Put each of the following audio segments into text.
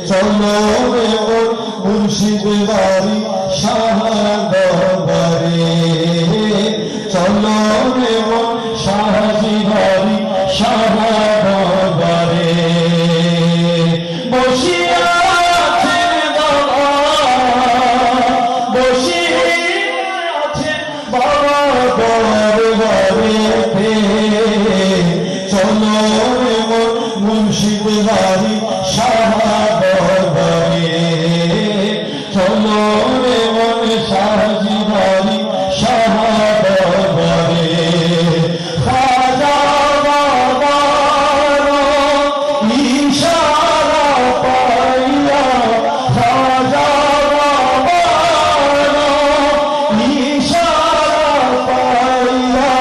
চলো রে মোর মুর্শিদ বাড়ি শাহ দরবারে, চলো রে মোর শাহজি বাড়ি শাহ দরবারে। বসিয়া আছেন বাবা, বসিয়া আছেন বাবা দরবারেতে, চলো রে মোর মুর্শিদ বাড়ি শাহ দরবারে, চলো রে মোর শাহজি বাড়ি শাহ দরবারে। খাজা বাবার ইশারা পাইয়া, খাজা বাবার ইশারা পাইয়া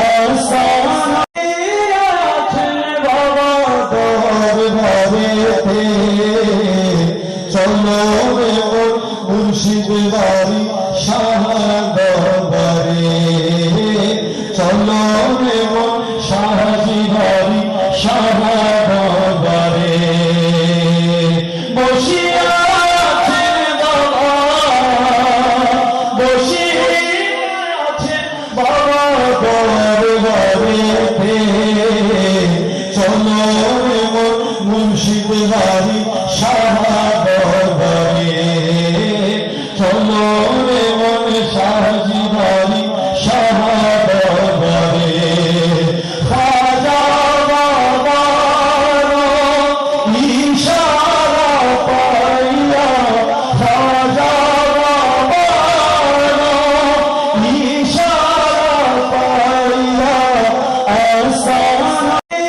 আসানে আছেন বাবা দরবারেতে, চলো রে মোর মুর্শিদ বাড়ি শাহ দরবারে, চলো রে মোর শাহজি বাড়ি শাহ দরবারে। বসিয়া আছেন বাবা, বসিয়া আছেন বাবা দরবারেতে, চলো রে মোর মুর্শিদ বাড়ি শাহ দরবারে, চলো রে মোর শাহজি বাড়ি শাহ দরবারে। খাজা বাবার ইশারা পাইয়া, খাজা বাবার ইশারা পাইয়া আসানে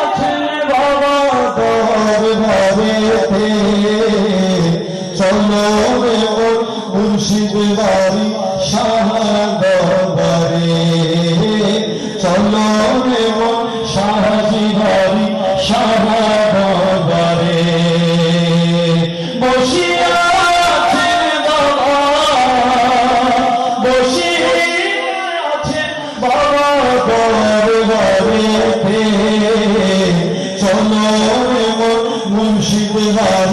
আছেন বাবা দরবারেতে, চলো রে মোর মুর্শিদ বাড়ি শাহ দরবারে, চলো রে মোর শাহজি বাড়ি শাহ দরবারে। বসিয়া আছেন বাবা, বসিয়া আছেন বাবা দরবারেতে, চলো রে মোর মুর্শিদ বাড়ি